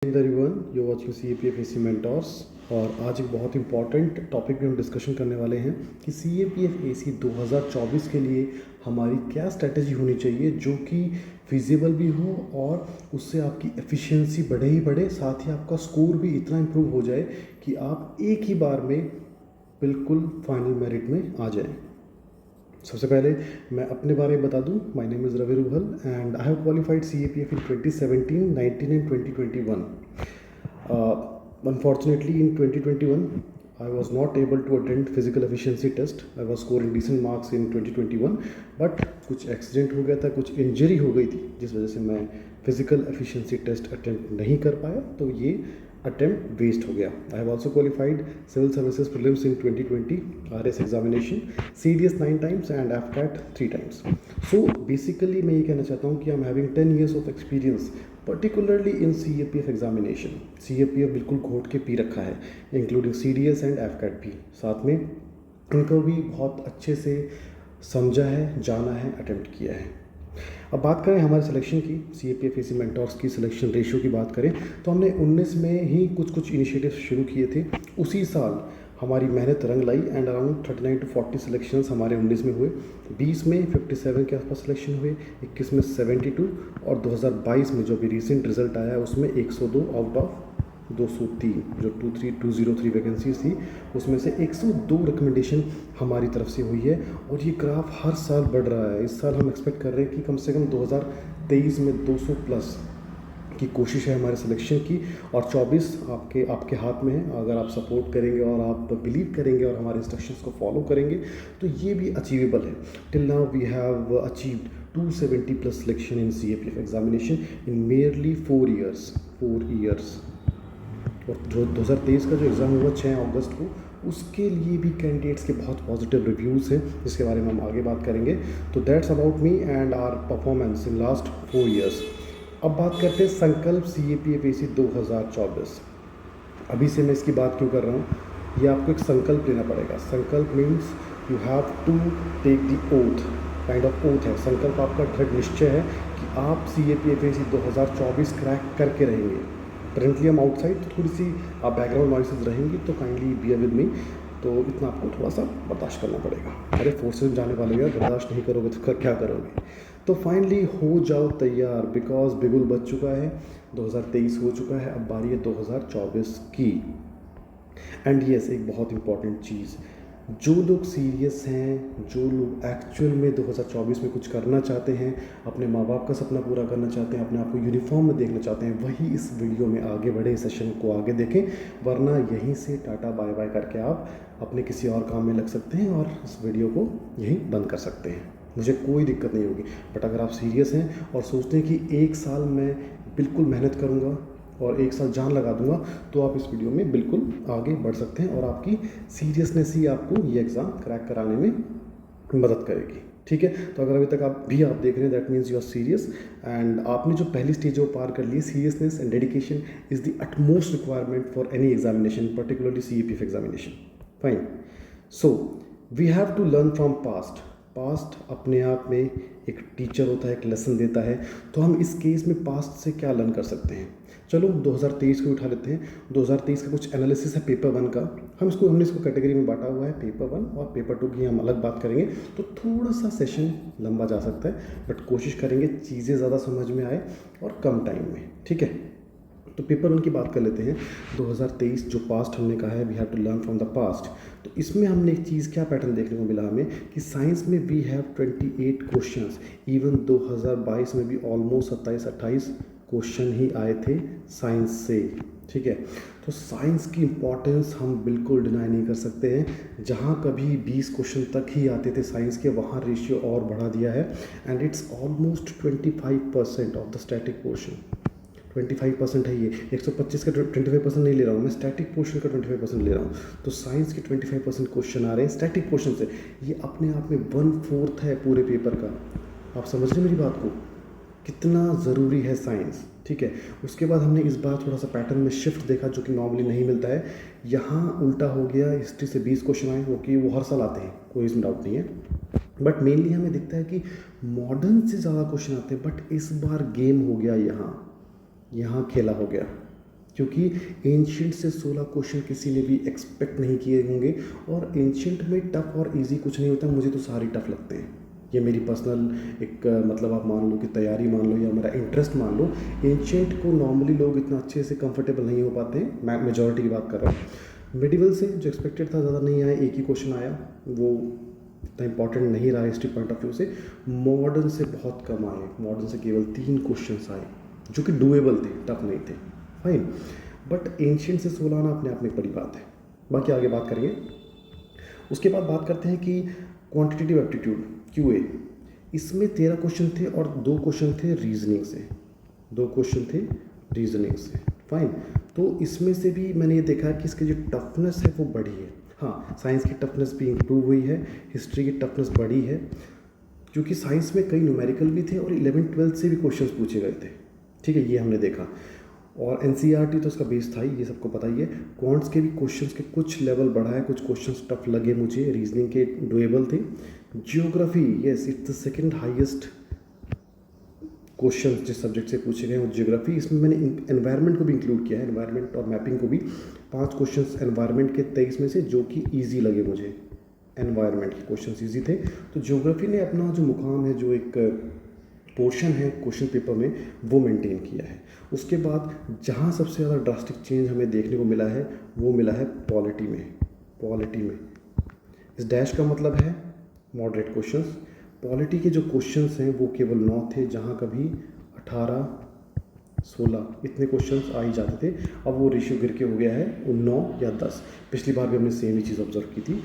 Everyone you watching CAPF mentors. और आज एक बहुत इंपॉर्टेंट टॉपिक पे हम डिस्कशन करने वाले हैं कि CAPF 2024 के लिए हमारी क्या स्ट्रैटेजी होनी चाहिए जो कि फिजिबल भी हो और उससे आपकी एफिशिएंसी बढ़े ही बढ़े, साथ ही आपका स्कोर भी इतना इम्प्रूव हो जाए कि आप एक ही बार में बिल्कुल फाइनल मेरिट में आ जाएं। सबसे पहले मैं अपने बारे में बता दूं, my name is Ravi Ruhal and I have qualified CAPF in 2017, 19 and 2021. Unfortunately, in 2021, I was not able to attend physical efficiency test. I was scoring decent marks in 2021, but कुछ एक्सीडेंट हो गया था, कुछ इंजरी हो गई थी जिस वजह से मैं फिजिकल एफिशिएंसी टेस्ट अटेम्प्ट नहीं कर पाया, तो ये अटेम्प्ट वेस्ट हो गया। I have also qualified civil services prelims in 2020, RS examination, CDS 9 times and FCAT 3 times. So basically मैं ये कहना चाहता हूँ कि I am having 10 years of experience particularly in CAPF examination. CAPF बिल्कुल घोट के पी रखा है, इंक्लूडिंग CDS एंड FCAT भी। साथ में इनको भी बहुत अच्छे से समझा है, जाना है, अटेम्प्ट किया है। अब बात करें हमारे सिलेक्शन की, CAPF मेंटोर्स की सिलेक्शन रेशियो की बात करें तो हमने 19 में ही कुछ इनिशिएटिव शुरू किए थे। उसी साल हमारी मेहनत रंग lie and around 39 to 40 selections हमारे 19 में हुए, 20 में 57 के आसपास सिलेक्शन हुए, 21 में 72 और 2022 में जो अभी रिसेंट रिजल्ट आया उसमें 102 आउट ऑफ 203 जो 203 वैकेंसीज थी उसमें से 102 रिकमेंडेशन हमारी तरफ से हुई है। और ये ग्राफ हर साल बढ़ रहा है। इस साल हम एक्सपेक्ट कर रहे हैं कि कम से कम 2023 में 200 प्लस की कोशिश है हमारे सिलेक्शन की, और 24 आपके हाथ में है। अगर आप सपोर्ट करेंगे और आप बिलीव करेंगे और हमारे इंस्ट्रक्शंस को फॉलो करेंगे तो ये भी अचीवेबल है। Till now we have achieved 270 plus selection in CAPF examination in merely 4 years. और जो 2023 का जो एग्ज़ाम हुआ 6 अगस्त को, उसके लिए भी कैंडिडेट्स के बहुत पॉजिटिव रिव्यूज़ हैं जिसके बारे में हम आगे बात करेंगे। तो that's about me and our performance in last 4 years. अब बात करते हैं संकल्प CAPF 2024। अभी से मैं इसकी बात क्यों कर रहा हूँ, ये आपको एक संकल्प लेना पड़ेगा। संकल्प means you have to take the oath, kind of oath है। संकल्प आपका दृढ़ निश्चय है कि आप CAPF 2024 क्रैक करके रहेंगे। करेंटली हम आउटसाइड, तो थोड़ी सी आप बैकग्राउंड नॉइसेज रहेंगी, तो काइंडली बियर विद मी। तो इतना आपको थोड़ा सा बर्दाश्त करना पड़ेगा। अरे फोर्सेज जाने वाले हो यार, बर्दाश्त नहीं करोगे तो क्या करोगे। तो फाइनली हो जाओ तैयार, बिकॉज बिगुल बच चुका है, 2023 हो चुका है, अब बारी है 2024 की। एंड यस, एक बहुत इंपॉर्टेंट चीज़, जो लोग सीरियस हैं, जो लोग एक्चुअल में 2024 में कुछ करना चाहते हैं, अपने माँ बाप का सपना पूरा करना चाहते हैं, अपने आप को यूनिफॉर्म में देखना चाहते हैं, वही इस वीडियो में आगे बढ़े, इस सेशन को आगे देखें। वरना यहीं से टाटा बाय बाय करके आप अपने किसी और काम में लग सकते हैं और इस वीडियो को यहीं बंद कर सकते हैं। मुझे कोई दिक्कत नहीं होगी, बट अगर आप सीरियस हैं और सोचते हैं कि 1 साल मैं बिल्कुल मेहनत करूँगा और 1 साल जान लगा दूंगा, तो आप इस वीडियो में बिल्कुल आगे बढ़ सकते हैं और आपकी सीरियसनेस ही आपको ये एग्ज़ाम क्रैक कराने में मदद करेगी। ठीक है, तो अगर अभी तक आप देख रहे हैं, that means you are serious and आपने जो पहली स्टेज वो पार कर ली। Seriousness and dedication is the utmost requirement for any examination, particularly CAPF examination. Fine, so we have to learn from past. Past अपने आप में एक टीचर होता है, एक लेसन देता है। तो हम इस केस में पास्ट से क्या लर्न कर सकते हैं? चलो 2023 को उठा लेते हैं। 2023 का कुछ एनालिसिस है पेपर 1 का। हमने इसको कैटेगरी में बांटा हुआ है, पेपर 1 और पेपर 2 की हम अलग बात करेंगे। तो थोड़ा सा सेशन लंबा जा सकता है, बट कोशिश करेंगे चीज़ें ज़्यादा समझ में आए और कम टाइम में। ठीक है, तो पेपर 1 की बात कर लेते हैं। 2023 जो पास्ट हमने कहा है, we have to learn from the past. तो इसमें हमने एक चीज़, क्या पैटर्न देखने को मिला हमें कि साइंस में वी हैव 28 क्वेश्चंस। इवन 2022 में भी ऑलमोस्ट 27-28 क्वेश्चन ही आए थे साइंस से। ठीक है, तो साइंस की इम्पॉर्टेंस हम बिल्कुल डिनाई नहीं कर सकते हैं। जहाँ कभी 20 क्वेश्चन तक ही आते थे साइंस के, वहाँ रेशियो और बढ़ा दिया है and it's almost 25% of the static portion. 25% है ये। 125 का 25% नहीं ले रहा हूँ मैं, स्टैटिक पोर्शन का 25% ले रहा हूँ। तो साइंस के 25% क्वेश्चन आ रहे हैं स्टैटिक पोर्शन से। ये अपने आप में 1/4 है पूरे पेपर का। आप समझ रहे हैं मेरी बात को, कितना ज़रूरी है साइंस। ठीक है, उसके बाद हमने इस बार थोड़ा सा पैटर्न में शिफ्ट देखा जो कि नॉर्मली नहीं मिलता है। यहाँ उल्टा हो गया, हिस्ट्री से 20 क्वेश्चन आए, वो हर साल आते हैं, कोई इसमें डाउट नहीं है। बट मेनली हमें दिखता है कि मॉडर्न से ज़्यादा क्वेश्चन आते हैं, बट इस बार गेम हो गया, यहाँ खेला हो गया। क्योंकि एंशियंट से 16 क्वेश्चन किसी ने भी एक्सपेक्ट नहीं किए होंगे। और एंशियंट में टफ और इजी कुछ नहीं होता, मुझे तो सारे टफ लगते हैं। ये मेरी पर्सनल एक मतलब आप मान लो कि तैयारी मान लो या मेरा इंटरेस्ट मान लो। एंशियंट को नॉर्मली लोग इतना अच्छे से कंफर्टेबल नहीं हो पाते हैं, मैं मेजॉरिटी की बात कर रहा हूँ। मिडिवल से जो एक्सपेक्टेड था ज़्यादा नहीं आया, एक ही क्वेश्चन आया, वो इतना इंपॉर्टेंट नहीं रहा हिस्ट्री पॉइंट ऑफ व्यू से। मॉडर्न से बहुत कम आए, मॉडर्न से केवल 3 क्वेश्चन आए जो कि डूएबल थे, टफ नहीं थे, फाइन। बट एंशियंट से 16 आना अपने आप में बड़ी बात है। बाकी आगे बात करेंगे। उसके बाद बात करते हैं कि क्वांटिटेटिव एप्टीट्यूड QA, इसमें 13 क्वेश्चन थे और 2 क्वेश्चन थे रीजनिंग से, 2 क्वेश्चन थे रीजनिंग से, फाइन। तो इसमें से भी मैंने ये देखा कि इसकी जो टफनेस है वो बढ़ी है। हाँ, साइंस की टफनेस भी इम्प्रूव हुई है, हिस्ट्री की टफनेस बढ़ी है, क्योंकि साइंस में कई न्यूमेरिकल भी थे और 11th-12th से भी क्वेश्चंस पूछे गए थे, ठीक है, ये हमने देखा। और NCERT तो उसका बेस था ही, ये सबको पता ही है। क्वांट्स के भी क्वेश्चंस के कुछ लेवल बढ़ा है, कुछ क्वेश्चंस टफ लगे मुझे, रीजनिंग के डुएबल थे। Geography, yes, it's the second highest question जिस सब्जेक्ट से पूछे गए वो जियोग्राफी। इसमें मैंने एनवायरनमेंट को भी इंक्लूड किया है, एनवायरनमेंट और मैपिंग को भी। 5 क्वेश्चंस एनवायरनमेंट के 23 में से जो कि ईजी लगे मुझे, एनवायरनमेंट के क्वेश्चंस ईजी थे। तो जियोग्राफी ने अपना जो मुकाम है, जो एक पोर्शन है क्वेश्चन पेपर में, वो मेंटेन किया है। उसके बाद जहाँ सबसे ज़्यादा ड्रास्टिक चेंज हमें देखने को मिला है वो मिला है पॉलिटी में। पॉलिटी में इस डैश का मतलब है मॉडरेट क्वेश्चंस। पॉलिटी के जो क्वेश्चंस हैं वो केवल 9 थे, जहाँ कभी 18, 16 इतने क्वेश्चंस आ ही जाते थे। अब वो रेशियो गिर के हो गया है 9 या 10। पिछली बार भी हमने सेम ही चीज़ ऑब्जर्व की थी।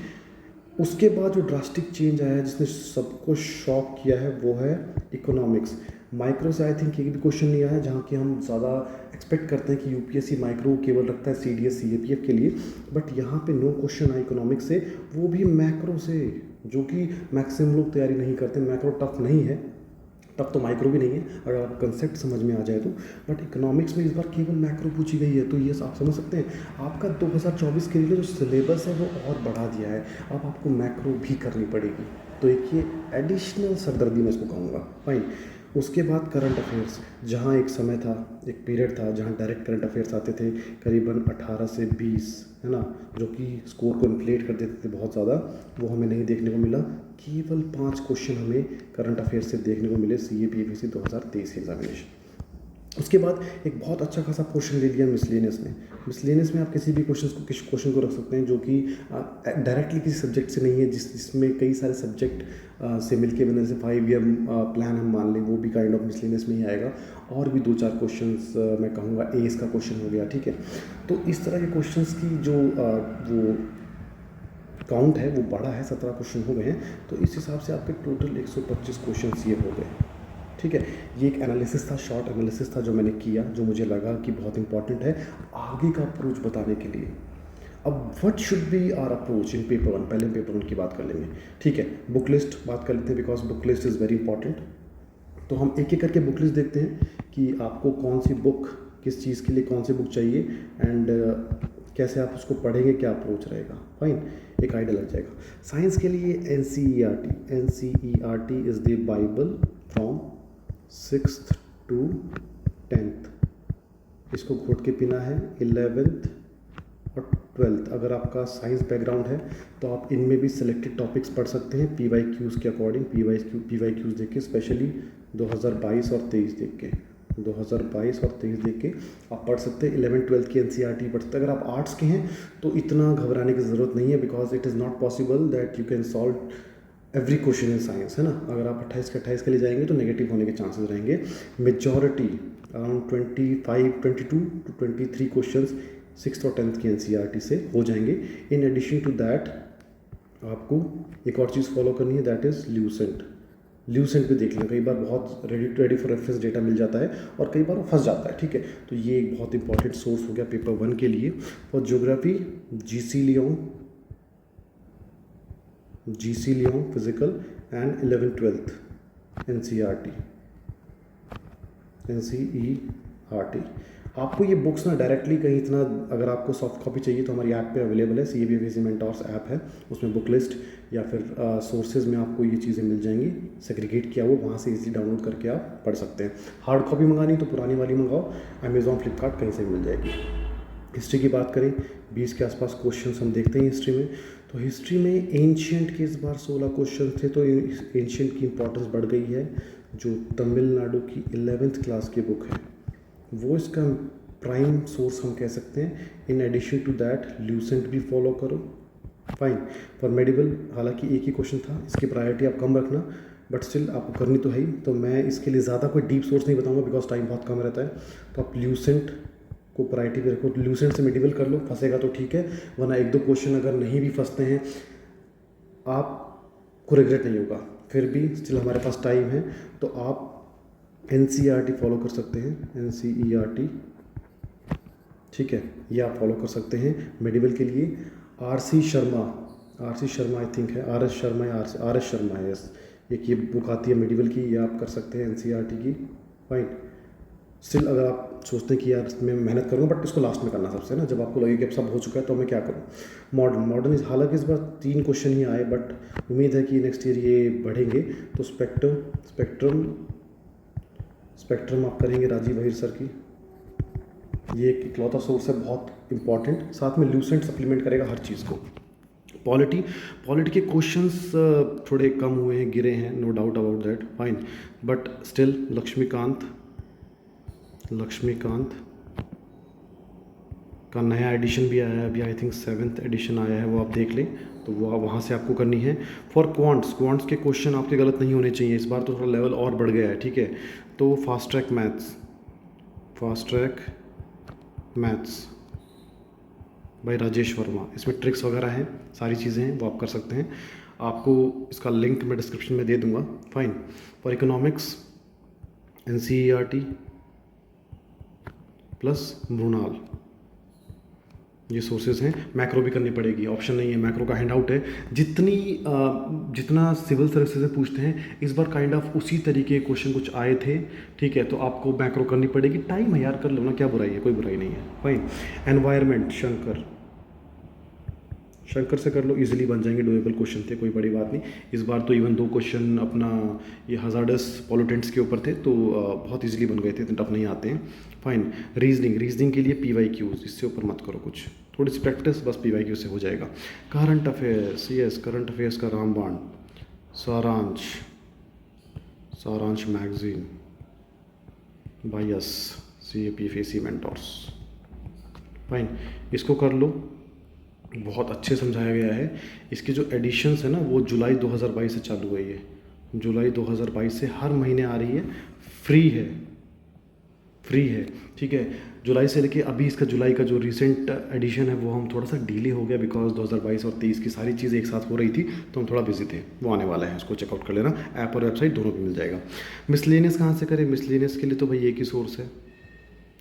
उसके बाद जो ड्रास्टिक चेंज आया है जिसने सबको शॉक किया है वो है इकोनॉमिक्स। माइक्रो से आई थिंक एक भी क्वेश्चन नहीं आया, जहाँ कि हम ज़्यादा एक्सपेक्ट करते हैं कि UPSC माइक्रो केवल रखता है CDS CAPF के लिए, बट यहाँ पे 9 क्वेश्चन आए इकोनॉमिक्स से, वो भी मैक्रो से, जो कि मैक्सिमम लोग तैयारी नहीं करते। मैक्रो टफ नहीं है, टफ तो माइक्रो भी नहीं है अगर आप कंसेप्ट समझ में आ जाए तो, बट इकोनॉमिक्स में इस बार केवल मैक्रो पूछी गई है। तो ये आप समझ सकते हैं, आपका 2024 के लिए जो सिलेबस है वो और बढ़ा दिया है, अब आपको मैक्रो भी करनी पड़ेगी। तो एक ये एडिशनल सरदर्दी मैं इसको कहूँगा, फाइन। उसके बाद करंट अफेयर्स, जहाँ एक समय था, एक पीरियड था जहाँ डायरेक्ट करंट अफेयर्स आते थे करीबन 18 से 20, है ना, जो कि स्कोर को इन्फ्लेट कर देते थे बहुत ज़्यादा, वो हमें नहीं देखने को मिला। केवल 5 क्वेश्चन हमें करंट अफेयर्स से देखने को मिले CAPFC 2023 एग्जामिनेशन। उसके बाद एक बहुत अच्छा खासा पोर्शन ले लिया मिसलेनियस में। मिसलेनियस में आप किसी भी क्वेश्चन को रख सकते हैं जो कि डायरेक्टली किसी सब्जेक्ट से नहीं है, जिसमें कई सारे सब्जेक्ट से मिलके बने, जैसे 5 ईयर प्लान हम मान लें, वो भी काइंड ऑफ मिसलेनियस में ही आएगा। और भी 2-4 क्वेश्चंस मैं कहूँगा, एज का क्वेश्चन हो गया, ठीक है। तो इस तरह के क्वेश्चंस की जो वो काउंट है वो बढ़ा है, 17 क्वेश्चन हो गए हैं। तो इस हिसाब से आपके टोटल 125 क्वेश्चन ये हो गए, ठीक है। ये एक एनालिसिस था, शॉर्ट एनालिसिस था जो मैंने किया, जो मुझे लगा कि बहुत इंपॉर्टेंट है आगे का अप्रोच बताने के लिए। अब what should be our approach in paper 1, पहले पेपर 1 की बात कर लेंगे, ठीक है। बुक लिस्ट बात कर लेते हैं, because book list is very important. तो हम एक एक करके बुक लिस्ट देखते हैं कि आपको कौन सी बुक, किस चीज़ के लिए कौन सी बुक चाहिए, एंड कैसे आप उसको पढ़ेंगे, क्या अप्रोच रहेगा, फाइन, एक आइडिया लग जाएगा। साइंस के लिए NCERT is the Bible from 6th to 10th, इसको घोट के पीना है। 11th और 12th, अगर आपका साइंस बैकग्राउंड है तो आप इनमें भी सिलेक्टेड टॉपिक्स पढ़ सकते हैं PYQs के अकॉर्डिंग। PYQs देख के, स्पेशली 2022 और 23 देख के, 2022 और 23 देख के आप पढ़ सकते हैं। 11th-12th की NCERT पढ़ सकते हैं। अगर आप आर्ट्स के हैं तो इतना घबराने की ज़रूरत नहीं है, because it is not possible that you can solve every question in science, है ना। अगर आप 28 के 28 के लिए जाएंगे तो नेगेटिव होने के चांसेस रहेंगे। Majority around 22 to 23 question 6th और 10th की NCERT से हो जाएंगे। इन एडिशन टू दैट आपको एक और चीज़ फॉलो करनी है, दैट इज़ ल्यूसेंट पे देख लें। कई बार बहुत रेडी फॉर रेफरेंस डेटा मिल जाता है और कई बार वो फंस जाता है, ठीक है। तो ये एक बहुत इंपॉर्टेंट सोर्स हो गया पेपर 1 के लिए। और geography GC Leong physical and 11th-12th NCERT। आपको ये बुक्स ना डायरेक्टली कहीं इतना, अगर आपको सॉफ्ट कॉपी चाहिए तो हमारी ऐप पे अवेलेबल है, CAPFC मेंटोर्स ऐप है, उसमें बुक लिस्ट या फिर सोर्सेज में आपको ये चीज़ें मिल जाएंगी, सेग्रीगेट किया हुआ, वहाँ से इजीली डाउनलोड करके आप पढ़ सकते हैं। हार्ड कॉपी मंगानी तो पुरानी वाली मंगाओ, अमेज़ॉन, फ्लिपकार्ट कहीं से मिल जाएगी। हिस्ट्री की बात करें 20 के आसपास क्वेश्चंस हम देखते हैं हिस्ट्री में। तो हिस्ट्री में एंशियंट के इस बार 16 क्वेश्चन थे, तो एंशियंट की इंपॉर्टेंस बढ़ गई है। जो तमिलनाडु की 11th क्लास की बुक है वो इसका प्राइम सोर्स हम कह सकते हैं। In addition to that Lucent भी फॉलो करो। फाइन। फॉर मेडिवल हालांकि एक ही क्वेश्चन था, इसकी प्रायोरिटी आप कम रखना, बट स्टिल आपको करनी तो है ही। तो मैं इसके लिए ज़्यादा कोई डीप सोर्स नहीं बताऊंगा बिकॉज टाइम बहुत कम रहता है। तो आप ल्यूसेंट को प्रायोरिटी पे रखो। ल्यूसेंट से मेडिवल कर लो, फंसेगा तो ठीक है, वरना एक दो क्वेश्चन अगर नहीं भी फंसते हैं आपको रिग्रेट नहीं होगा। फिर भी स्टिल हमारे पास टाइम है, तो आप NCERT फॉलो कर सकते हैं। NCERT, ठीक है, ये आप फॉलो कर सकते हैं मेडिवल के लिए। RC शर्मा आई थिंक है, RS शर्मा या RS शर्मा है, यस, एक ये बुक आती है मेडिवल की, ये आप कर सकते हैं NCERT की। फाइन। स्टिल अगर आप सोचते हैं कि यार मैं मेहनत करूँगा, बट इसको लास्ट में करना सबसे ना, जब आपको लगे कि अब सब हो चुका है तो मैं क्या करूँ। मॉडर्न इस हालांकि इस बार 3 क्वेश्चन ही आए, बट उम्मीद है कि नेक्स्ट ईयर ये बढ़ेंगे। तो स्पेक्ट्रम आप करेंगे राजीव अहिर सर की, ये एक इकलौता सोर्स है बहुत इंपॉर्टेंट। साथ में ल्यूसेंट सप्लीमेंट करेगा हर चीज़ को। पॉलिटी के क्वेश्चंस थोड़े कम हुए हैं, गिरे हैं, no doubt about that, fine, but still Laxmikanth का नया एडिशन भी आया है अभी, आई थिंक 7th एडिशन आया है, वो आप देख लें, तो वो वहाँ से आपको करनी है। फॉर क्वांट्स के क्वेश्चन आपके गलत नहीं होने चाहिए, इस बार तो थोड़ा लेवल और बढ़ गया है, ठीक है। तो फास्ट ट्रैक मैथ्स भाई राजेश वर्मा, इसमें ट्रिक्स वगैरह हैं, सारी चीज़ें हैं, वो आप कर सकते हैं। आपको इसका लिंक मैं डिस्क्रिप्शन में दे दूंगा। Fine. For economics NCERT plus Mrinal, ये सोर्सेज हैं। मैक्रो भी करनी पड़ेगी, ऑप्शन नहीं है, मैक्रो का हैंड आउट है। जितना सिविल सर्विसेज में पूछते हैं इस बार काइंड ऑफ उसी तरीके के क्वेश्चन कुछ आए थे, ठीक है, तो आपको मैक्रो करनी पड़ेगी। टाइम है यार, कर लो ना, क्या बुराई है, कोई बुराई नहीं है। फाइन। एनवायरनमेंट शंकर से कर लो, इजीली बन जाएंगे, डोएबल क्वेश्चन थे, कोई बड़ी बात नहीं। इस बार तो इवन 2 क्वेश्चन अपना ये हजार्डस पॉल्यूटेंट्स के ऊपर थे, तो बहुत इजीली बन गए थे, इतने टफ नहीं आते हैं। फाइन। रीजनिंग के लिए PYQs, इससे ऊपर मत करो कुछ, थोड़ी सी प्रैक्टिस, बस PYQ से हो जाएगा। Current affairs, yes, current affairs का रामबाण, सारांश मैगजीन, बायस, CAPFAC मेंटोर्स। फाइन, इसको कर लो, बहुत अच्छे समझाया गया है। इसके जो एडिशंस है ना वो जुलाई 2022 से चालू हुई है, जुलाई 2022 से हर महीने आ रही है, फ्री है, ठीक है। जुलाई से लेके अभी इसका जुलाई का जो रिसेंट एडिशन है वो हम थोड़ा सा डिले हो गया बिकॉज 2022 और 23 की सारी चीज़ें एक साथ हो रही थी, तो हम थोड़ा बिजी थे। वो आने वाला है, उसको चेकआउट कर लेना, ऐप और वेबसाइट दोनों पे मिल जाएगा। मिसलेनियस कहाँ से करें? मिसलेनियस के लिए तो भाई एक ही सोर्स है,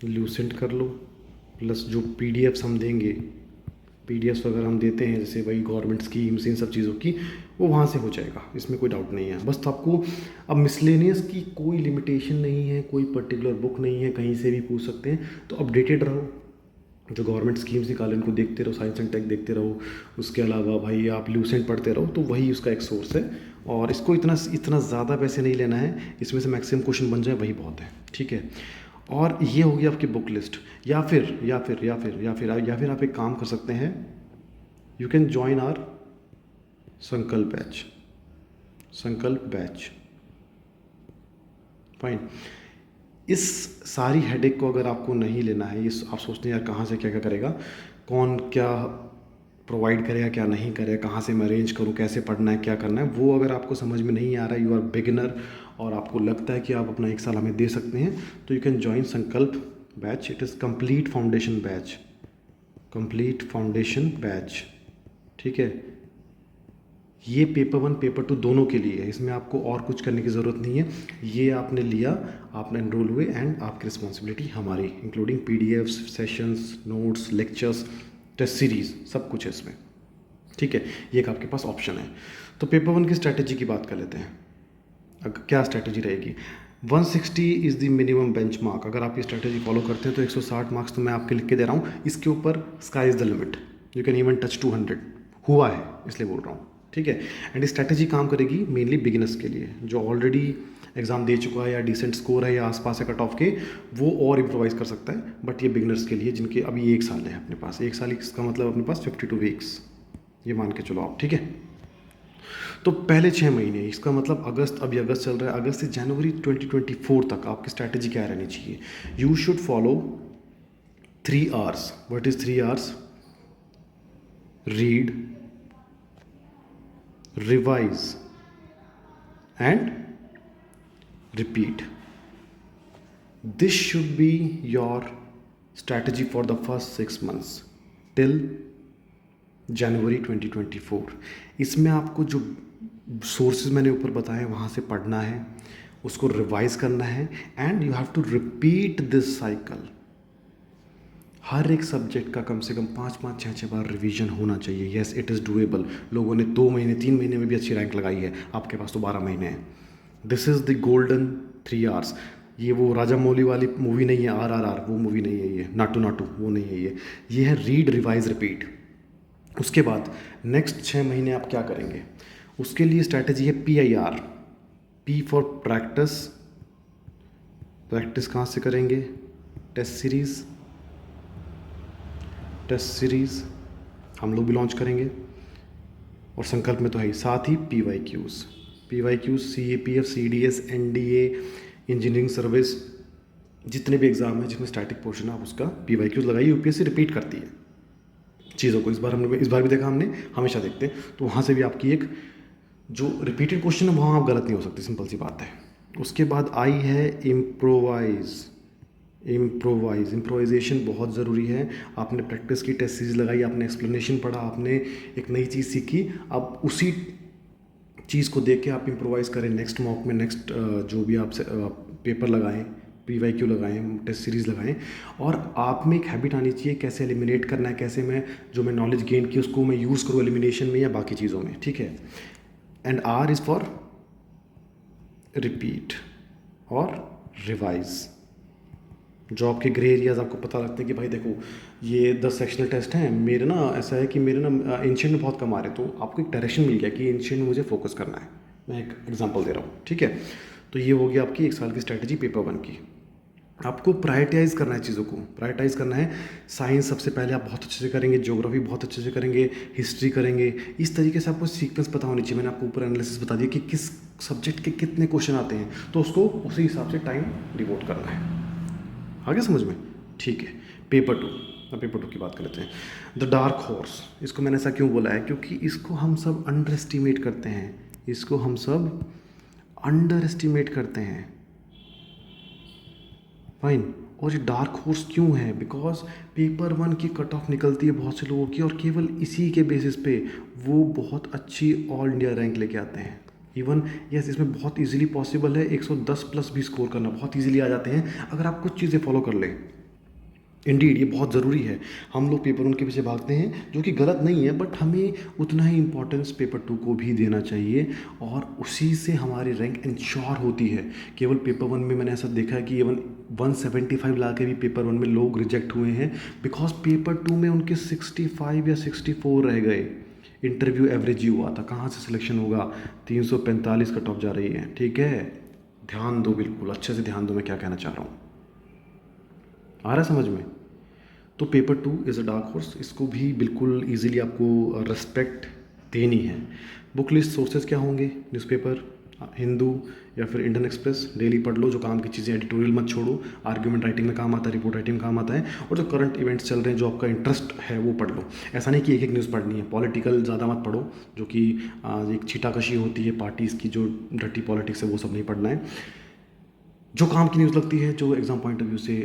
ल्यूसेंट कर लो, प्लस जो PDFs हम देंगे, PDFs वगैरह हम देते हैं जैसे वही गवर्नमेंट स्कीम्स, इन सब चीज़ों की, वो वहाँ से हो जाएगा, इसमें कोई डाउट नहीं है। बस तो आपको अब मिसलेनियस की कोई लिमिटेशन नहीं है, कोई पर्टिकुलर बुक नहीं है, कहीं से भी पूछ सकते हैं। तो अपडेटेड रहो, जो गवर्नमेंट स्कीम्स निकाले उनको देखते रहो, साइंस एंड टेक देखते रहो। उसके अलावा भाई आप ल्यूसेंट पढ़ते रहो, तो वही उसका एक सोर्स है। और इसको इतना ज़्यादा पैसे नहीं लेना है, इसमें से मैक्सिमम क्वेश्चन बन जाए वही बहुत है, ठीक है। और ये होगी आपकी बुक लिस्ट। या फिर आप एक काम कर सकते हैं, यू कैन ज्वाइन आवर संकल्प बैच। फाइन। इस सारी हेडेक को अगर आपको नहीं लेना है, ये आप सोचते हैं यार कहाँ से क्या करेगा, कौन क्या प्रोवाइड करेगा, क्या नहीं करेगा, कहाँ से मैं अरेंज करूँ, कैसे पढ़ना है, क्या करना है, वो अगर आपको समझ में नहीं आ रहा है, यू आर बिगिनर, और आपको लगता है कि आप अपना 1 साल हमें दे सकते हैं, तो यू कैन ज्वाइन संकल्प batch. It is complete foundation batch, ठीक है। ये पेपर 1 पेपर 2 दोनों के लिए है, इसमें आपको और कुछ करने की ज़रूरत नहीं है। ये आपने लिया, आपने एनरोल हुए, एंड आपकी रिस्पॉन्सिबिलिटी हमारी, including PDFs, sessions, notes, lectures, test series, सब कुछ है इसमें, ठीक है। ये एक आपके पास ऑप्शन है। तो पेपर 1 की स्ट्रैटेजी की बात कर लेते हैं। क्या स्ट्रैटेजी रहेगी? 160 इज़ द मिनिमम बेंचमार्क। अगर आप ये स्ट्रैटेजी फॉलो करते हैं तो 160 मार्क्स तो मैं आपके लिख के दे रहा हूँ। इसके ऊपर sky is the limit, you can even touch 200, हुआ है इसलिए बोल रहा हूँ, ठीक है। एंड स्ट्रैटेजी काम करेगी मेनली बिगिनर्स के लिए, जो ऑलरेडी एग्ज़ाम दे चुका है या डिसेंट स्कोर है या आसपास है कट ऑफ के, वो और इम्प्रोवाइज़ कर सकता है। बट ये बिगिनर्स के लिए जिनके अभी 1 साल है अपने पास, 1 साल इसका मतलब अपने पास 52 वीक्स, ये मान के चलो आप, ठीक है। तो पहले 6 महीने, इसका मतलब अगस्त, अभी अगस्त चल रहा है, अगस्त से जनवरी 2024 तक आपकी स्ट्रैटेजी क्या रहनी चाहिए? You should follow 3 hours. What is 3 hours? Read, revise and repeat. This should be your strategy for the first 6 months till जनवरी 2024। इसमें आपको जो सोर्सेज मैंने ऊपर बताए वहाँ से पढ़ना है, उसको रिवाइज करना है, and you have to repeat this cycle. हर एक सब्जेक्ट का कम से कम 5-5, 6-6 बार रिवीजन होना चाहिए। Yes, it is doable. लोगों ने 2 महीने, 3 महीने में भी अच्छी रैंक लगाई है, आपके पास तो 12 महीने हैं। This is the golden 3 hours. ये वो राजा मौली वाली मूवी नहीं है, RRR, वो मूवी नहीं है ये, नाटू नाटू वो नहीं है ये है रीड, रिवाइज, रिपीट। उसके बाद नेक्स्ट 6 महीने आप क्या करेंगे? उसके लिए स्ट्रैटेजी है PIR, P for practice. Practice कहाँ से करेंगे? टेस्ट सीरीज़ हम लोग भी लॉन्च करेंगे, और संकल्प में तो है ही। साथ ही PYQs, CAPF, CDS, NDA, engineering service, जितने भी एग्ज़ाम है जिसमें स्टैटिक पोर्शन है, आप उसका PYQs लगाइए। UPSC रिपीट करती है चीज़ों को, इस बार भी देखा हमने, हमेशा देखते हैं, तो वहाँ से भी आपकी एक जो रिपीटेड क्वेश्चन है वहाँ आप गलत नहीं हो सकते, सिंपल सी बात है। उसके बाद आई है इम्प्रोवाइजेशन बहुत ज़रूरी है। आपने प्रैक्टिस की, टेस्ट सीरीज लगाई, आपने एक्सप्लेनेशन पढ़ा, आपने एक नई चीज़ सीखी, अब उसी चीज़ को देख के आप इम्प्रोवाइज़ करें नेक्स्ट मॉक में, नेक्स्ट जो भी आप पेपर लगाएं, PYQ लगाएं, टेस्ट सीरीज़ लगाएं, और आप में एक हैबिट आनी चाहिए कैसे एलिमिनेट करना है, कैसे मैं नॉलेज गेन की उसको मैं यूज़ करूँ एलिमिनेशन में या बाकी चीज़ों में, ठीक है। And R is for repeat और रिवाइज। जो आपके ग्रे एरियाज आपको पता लगते हैं कि भाई देखो ये 10 सेक्शनल टेस्ट हैं, मेरे ना ऐसा है कि मेरे ना एंशिएंट में बहुत कम आ रहे, तो आपको एक डायरेक्शन मिल गया कि एंशिएंट में मुझे फोकस करना है। मैं एक एग्जांपल दे रहा हूँ, ठीक है। तो ये हो गया आपकी 1 साल की स्ट्रैटेजी पेपर 1 की। आपको प्रायोरिटाइज़ करना है चीज़ों को, प्रायोरिटाइज़ करना है। साइंस सबसे पहले आप बहुत अच्छे से करेंगे, ज्योग्राफी बहुत अच्छे से करेंगे, हिस्ट्री करेंगे। इस तरीके से आपको सीक्वेंस पता होनी चाहिए। मैंने आपको ऊपर एनालिसिस बता दिया कि किस सब्जेक्ट के कितने क्वेश्चन आते हैं, तो उसको उसी हिसाब से टाइम डिवोट करना है। आगे समझ में? ठीक है। पेपर 2, अब पेपर 2 की बात कर लेते हैं। द डार्क हॉर्स, इसको मैंने ऐसा क्यों बोला है? क्योंकि इसको हम सब अंडर एस्टिमेट करते हैं, इसको हम सब अंडर एस्टिमेट करते हैं, फाइन। और ये डार्क हॉर्स क्यों है? बिकॉज पेपर 1 की कट ऑफ निकलती है बहुत से लोगों की, और केवल इसी के बेसिस पे वो बहुत अच्छी ऑल इंडिया रैंक लेके आते हैं। इवन यस, इसमें बहुत इजीली पॉसिबल है 110 प्लस भी स्कोर करना, बहुत इजीली आ जाते हैं अगर आप कुछ चीज़ें फॉलो कर लें। इंडीड ये बहुत ज़रूरी है। हम लोग पेपर 1 के पीछे भागते हैं, जो कि गलत नहीं है, बट हमें उतना ही इंपॉर्टेंस पेपर 2 को भी देना चाहिए, और उसी से हमारी रैंक इंश्योर होती है। केवल पेपर 1 में मैंने ऐसा देखा है कि इवन 175 ला के भी पेपर 1 में लोग रिजेक्ट हुए हैं, बिकॉज पेपर 2 में उनके 65 या 64 रह गए। इंटरव्यू एवरेज ही हुआ था, कहाँ से सिलेक्शन होगा? 345 कट ऑफ जा रही है, ठीक है। ध्यान दो, बिल्कुल अच्छे से ध्यान दो, मैं क्या कहना चाह रहा हूँ, आ रहा है समझ में? तो paper 2 is a dark horse, इसको भी बिल्कुल इजीली आपको रिस्पेक्ट देनी है। बुक लिस्ट सोर्सेज क्या होंगे? न्यूज़पेपर, हिंदू या फिर इंडियन एक्सप्रेस, डेली पढ़ लो, जो काम की चीज़ें, एडिटोरियल मत छोड़ो। आर्ग्यूमेंट राइटिंग में काम आता है, रिपोर्ट राइटिंग में काम आता है, और जो करंट इवेंट्स चल रहे हैं, जो आपका इंटरेस्ट है वो पढ़ लो। ऐसा नहीं कि एक एक न्यूज़ पढ़नी है। पॉलिटिकल ज़्यादा मत पढ़ो, जो कि एक छीटाकशी होती है पार्टीज़ की, जो डर्टी पॉलिटिक्स है, वो सब नहीं पढ़ना है। जो काम की न्यूज़ लगती है, जो एग्ज़ाम पॉइंट ऑफ व्यू से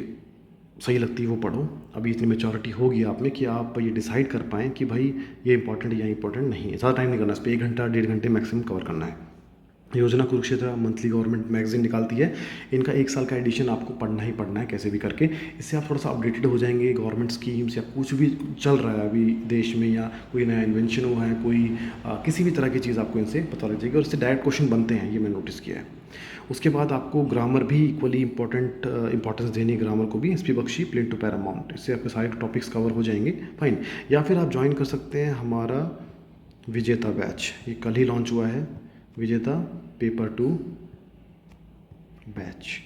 सही लगती है, वो पढ़ो। अभी इतनी मेचोरिटी होगी आप में कि आप ये डिसाइड कर पाएँ कि भाई ये इंपॉर्टेंट है या इंपॉर्टेंट नहीं है। ज़्यादा टाइम नहीं करना इस पर, 1 घंटा 1.5 घंटे मैक्सिमम कवर करना है। योजना कुरुक्षेत्र मंथली गवर्नमेंट मैगजीन निकालती है, इनका 1 साल का एडिशन आपको पढ़ना ही पढ़ना है कैसे भी करके। इससे आप थोड़ा सा अपडेटेड हो जाएंगे गवर्नमेंट स्कीम्स या कुछ भी चल रहा है अभी देश में, या कोई नया इन्वेंशन हुआ है, कोई किसी भी तरह की चीज़ आपको इनसे पता लग जाएगी, और इससे डायरेक्ट क्वेश्चन बनते हैं, ये मैं नोटिस किया है। उसके बाद आपको ग्रामर भी इक्वली इंपॉर्टेंस देनी है, ग्रामर को भी। SP Bakshi, plain to paramount, इससे आपके सारे टॉपिक्स कवर हो जाएंगे, फाइन। या फिर आप ज्वाइन कर सकते हैं हमारा विजेता बैच, ये कल ही लॉन्च हुआ है, विजेता पेपर 2 बैच।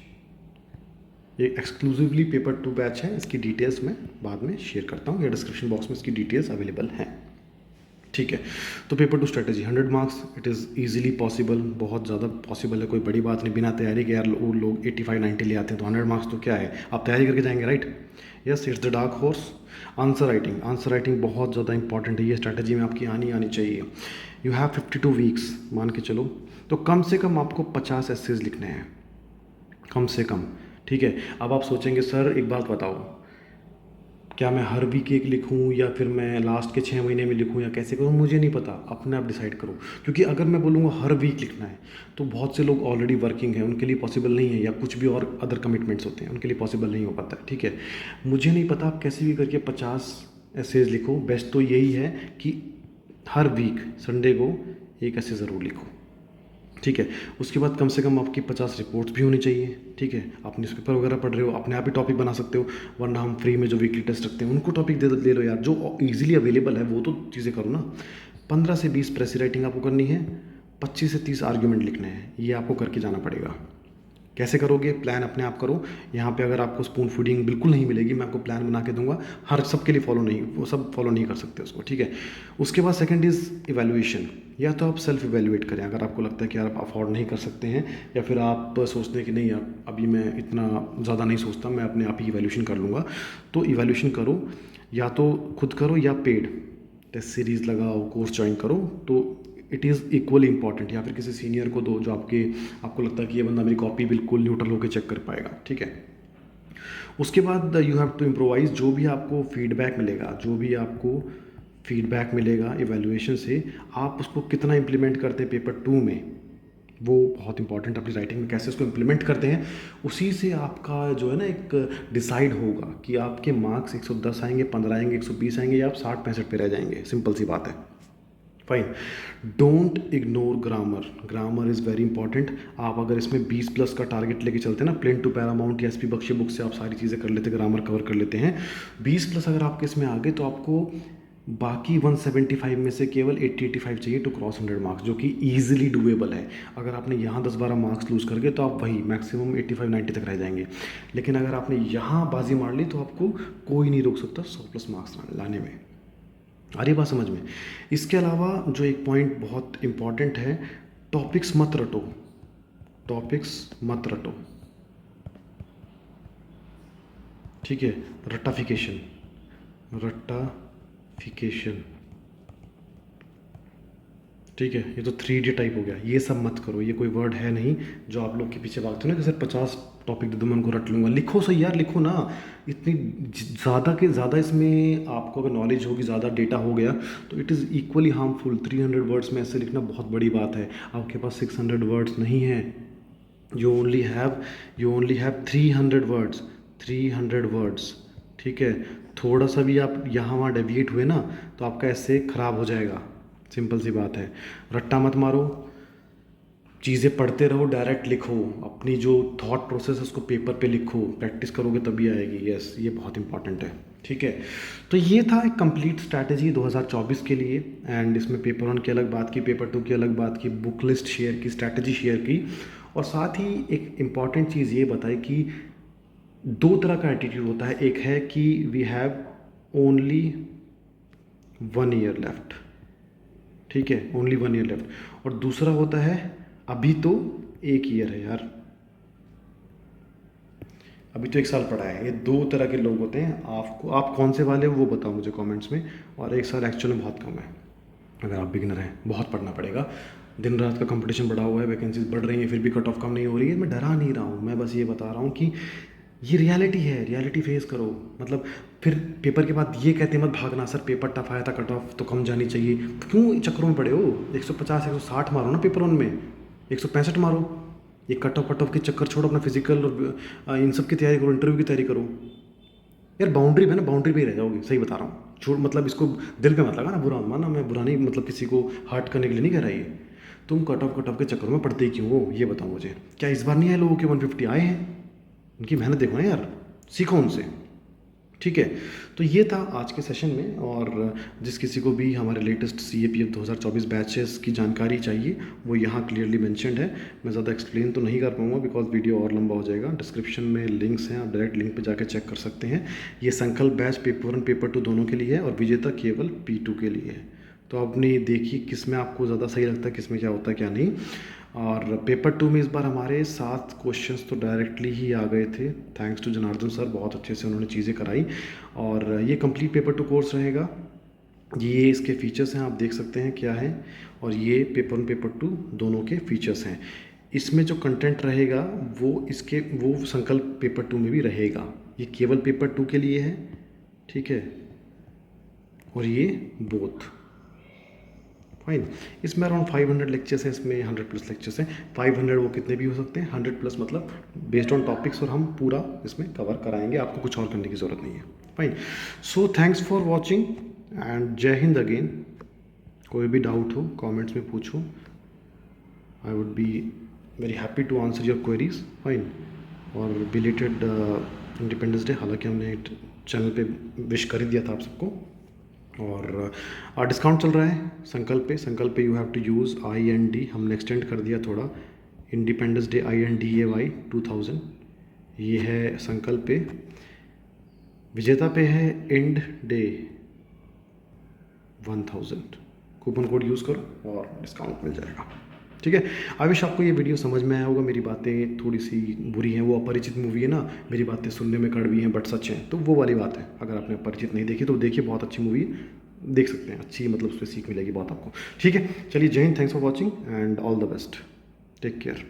ये एक्सक्लूसिवली पेपर 2 बैच है, इसकी डिटेल्स मैं बाद में शेयर करता हूँ या डिस्क्रिप्शन बॉक्स में इसकी डिटेल्स अवेलेबल हैं। ठीक है, तो paper 2 strategy 100 marks, it is easily possible, बहुत ज़्यादा पॉसिबल है, कोई बड़ी बात नहीं। बिना तैयारी के यार वो लोग 85-90 ले आते हैं, तो 100 मार्क्स तो क्या है, आप तैयारी करके जाएंगे, right. Yes, it's the dark horse. Answer writing बहुत ज़्यादा इंपॉर्टेंट है, ये स्ट्रैटेजी में आपकी आनी चाहिए। यू हैव 52 वीक्स मान के चलो, तो कम से कम आपको 50 एसेज लिखने हैं, कम से कम। ठीक है, अब आप सोचेंगे सर एक बात बताओ, क्या मैं हर वीक एक लिखूं या फिर मैं लास्ट के 6 महीने में लिखूं या कैसे करूं, मुझे नहीं पता, अपने आप डिसाइड करो। क्योंकि अगर मैं बोलूँगा हर वीक लिखना है तो बहुत से लोग ऑलरेडी वर्किंग हैं, उनके लिए पॉसिबल नहीं है, या कुछ भी और अदर कमिटमेंट्स होते हैं, उनके लिए पॉसिबल नहीं हो पाता है। ठीक है, मुझे नहीं पता, आप कैसे भी करके 50 एसेज लिखो। बेस्ट तो यही है कि हर वीक संडे को एक ऐसे ज़रूर लिखो। ठीक है, उसके बाद कम से कम आपकी 50 रिपोर्ट्स भी होनी चाहिए। ठीक है, आप न्यूज़पेपर वगैरह पढ़ रहे हो, अपने आप ही टॉपिक बना सकते हो, वरना हम फ्री में जो वीकली टेस्ट रखते हैं उनको टॉपिक दे लो यार, जो इजीली अवेलेबल है वो तो चीज़ें करो ना। 15 से 20 प्रेस राइटिंग आपको करनी है, 25 से 30 आर्ग्यूमेंट लिखने हैं, ये आपको करके जाना पड़ेगा। कैसे करोगे, प्लान अपने आप करो। यहाँ पे अगर आपको स्पून फीडिंग बिल्कुल नहीं मिलेगी, मैं आपको प्लान बना के दूंगा, हर सबके लिए फॉलो नहीं, वो सब फॉलो नहीं कर सकते उसको। ठीक है, उसके बाद सेकंड इज़ इवैल्यूएशन। या तो आप सेल्फ इवैल्यूएट करें, अगर आपको लगता है कि यार आप अफोर्ड नहीं कर सकते हैं, या फिर आप सोचते हैं कि नहीं यार अभी मैं इतना ज़्यादा नहीं सोचता, मैं अपने आप ही इवैल्यूएशन कर लूँगा, तो इवैल्यूएशन करो, या तो खुद करो या पेड टेस्ट सीरीज़ लगाओ, कोर्स ज्वाइन करो, तो इट इज़ इक्वली इंपॉर्टेंट। या फिर किसी सीनियर को दो जो आपको लगता है कि ये बंदा मेरी कॉपी बिल्कुल न्यूट्रल होकर चेक कर पाएगा। ठीक है, उसके बाद यू हैव टू इम्प्रोवाइज। जो भी आपको फीडबैक मिलेगा इवैल्यूएशन से, आप उसको कितना इम्प्लीमेंट करते हैं पेपर 2 में, वो बहुत इंपॉर्टेंट। अपनी राइटिंग में कैसे उसको इम्प्लीमेंट करते हैं, उसी से आपका जो है ना एक डिसाइड होगा कि आपके मार्क्स 110 आएंगे, 15 आएंगे, 120 आएंगे, या आप 60-65 पे रह जाएंगे। सिंपल सी बात है। Fine, don't ignore grammar is very important. आप अगर इसमें 20+ का टारगेट लेके चलते हैं ना, प्लेन टू पैरामाउंट या एसपी बख्शी बुक से आप सारी चीज़ें कर लेते, ग्रामर कवर कर लेते हैं, 20+ अगर आपके इसमें आ गए, तो आपको बाकी 175 में से केवल 80-85 चाहिए टू क्रॉस 100 मार्क्स, जो कि ईजिली डूएबल है। अगर आपने यहाँ 10-12 मार्क्स लूज़ कर गए तो आप वही मैक्सिमम 85-90 तक रह जाएंगे। लेकिन अगर आपने यहाँ बाजी मार ली तो आपको कोई नहीं रोक सकता 100+ मार्क्स लाने में। आ रही बात समझ में। इसके अलावा जो एक पॉइंट बहुत इंपॉर्टेंट है, टॉपिक्स मत रटो। ठीक है, रट्टाफिकेशन। ठीक है, ये तो 3D टाइप हो गया, ये सब मत करो, ये कोई वर्ड है नहीं जो आप लोग के पीछे भागते हो ना कि सर 50 टॉपिक दे दो मैं उनको रट लूँगा। लिखो सही यार, लिखो ना। इतनी ज़्यादा के ज़्यादा इसमें आपको अगर नॉलेज होगी, ज़्यादा डेटा हो गया, तो it is equally harmful. 300 words में ऐसे लिखना बहुत बड़ी बात है। आपके पास 600 वर्ड्स नहीं है, यू ओनली हैव 300 वर्ड्स। ठीक है, थोड़ा सा भी आप यहाँ वहाँ डेविएट हुए ना तो आपका ऐसे ख़राब हो जाएगा। सिंपल सी बात है, रट्टा मत मारो, चीज़ें पढ़ते रहो, डायरेक्ट लिखो, अपनी जो थॉट प्रोसेस है उसको पेपर पे लिखो, प्रैक्टिस करोगे तभी आएगी। यस, ये बहुत इंपॉर्टेंट है। ठीक है, तो ये था एक कंप्लीट स्ट्रैटेजी 2024 के लिए। एंड इसमें पेपर 1 की अलग बात की, पेपर 2 की अलग बात की, बुक लिस्ट शेयर की, स्ट्रैटेजी शेयर की, और साथ ही एक इम्पॉर्टेंट चीज़ ये बताई कि 2 तरह का एटीट्यूड होता है। एक है कि we have only 1 year left, ठीक है, ओनली 1 ईयर लेफ्ट, और दूसरा होता है अभी तो 1 ईयर है यार, अभी तो 1 साल पड़ा है। ये 2 तरह के लोग होते हैं। आप कौन से वाले हो वो बताओ मुझे कमेंट्स में। और 1 साल एक्चुअली में बहुत कम है, अगर आप बिगिनर हैं बहुत पढ़ना पड़ेगा। दिन रात का कंपटीशन बढ़ा हुआ है, वैकेंसीज बढ़ रही हैं, फिर भी कट ऑफ कम नहीं हो रही है। मैं डरा नहीं रहा हूँ, मैं बस ये बता रहा हूँ कि ये रियलिटी है, रियलिटी फेस करो। मतलब फिर पेपर के बाद ये कहते मत भागना सर पेपर टफ आया था, कट ऑफ तो कम जानी चाहिए। क्यों चक्करों में पड़े हो? 150 160 मारो ना पेपर 1 में, 165 मारो। ये कट ऑफ के चक्कर छोड़ो, अपना फिजिकल और इन सब की तैयारी करो, इंटरव्यू की तैयारी करो यार। बाउंड्री में ना, बाउंड्री पे ही रह जाओगे, सही बता रहा हूँ। छोड़, मतलब इसको दिल पे मत लगा ना, बुरा मत मानना, मैं बुरा नहीं, मतलब किसी को हर्ट करने के लिए नहीं कह रहा ये। तुम कट ऑफ के चक्कर में पढ़ते ही क्यों हो, ये बताओ मुझे। क्या इस बार नहीं आए लोगों के 150 आए हैं? उनकी मेहनत देखो ना यार, सीखो उनसे। ठीक है, तो ये था आज के सेशन में। और जिस किसी को भी हमारे लेटेस्ट CAPF 2024 बैचेस की जानकारी चाहिए वो यहाँ क्लियरली मेंशन्ड है। मैं ज़्यादा एक्सप्लेन तो नहीं कर पाऊँगा बिकॉज वीडियो और लंबा हो जाएगा। डिस्क्रिप्शन में लिंक्स हैं, आप डायरेक्ट लिंक पे जाकर चेक कर सकते हैं। ये संकल्प बैच पेपर 1 पेपर 2 दोनों के लिए है और विजेता केवल P2 के लिए है। तो आपने देखिए किस में आपको ज़्यादा सही लगता है, किस में क्या होता है क्या नहीं। और पेपर 2 में इस बार हमारे 7 क्वेश्चंस तो डायरेक्टली ही आ गए थे, थैंक्स टू जनार्दन सर, बहुत अच्छे से उन्होंने चीज़ें कराई। और ये कंप्लीट पेपर 2 कोर्स रहेगा। ये इसके फीचर्स हैं, आप देख सकते हैं क्या है। और ये पेपर 1 पेपर 2 दोनों के फीचर्स हैं। इसमें जो कंटेंट रहेगा वो संकल्प पेपर 2 में भी रहेगा। ये केवल पेपर 2 के लिए है, ठीक है। और ये बोथ फाइन। इसमें अराउंड 500 लेक्चर्स हैं, इसमें 100+ लेक्चर्स हैं। 500 वो कितने भी हो सकते हैं, 100+ मतलब बेस्ड ऑन टॉपिक्स, और हम पूरा इसमें कवर कराएंगे, आपको कुछ और करने की ज़रूरत नहीं है। Fine, so thanks for watching and जय हिंद अगेन। कोई भी डाउट हो कमेंट्स में पूछो, I would be very happy to answer your queries. Fine, और बिलेटेड इंडिपेंडेंस डे, हालांकि हमने चैनल पे विश कर ही दिया था आप सबको। और डिस्काउंट चल रहा है संकल्प पे you have to use IND, हमने एक्सटेंड कर दिया थोड़ा, इंडिपेंडेंस डे INDAY 2000। ये है संकल्प पे। विजेता पे है IND day 1000। Coupon code use करो और डिस्काउंट मिल जाएगा, ठीक है। आई विश आपको ये वीडियो समझ में आया होगा। मेरी बातें थोड़ी सी बुरी हैं, वो अपरिचित मूवी है ना, मेरी बातें सुनने में कड़वी हैं बट सच हैं, तो वो वाली बात है। अगर आपने अपरिचित नहीं देखी तो देखिए, बहुत अच्छी मूवी देख सकते हैं, अच्छी मतलब उससे सीख मिलेगी बहुत आपको, ठीक है। चलिए Jai Hind, thanks for watching and all the best, take care.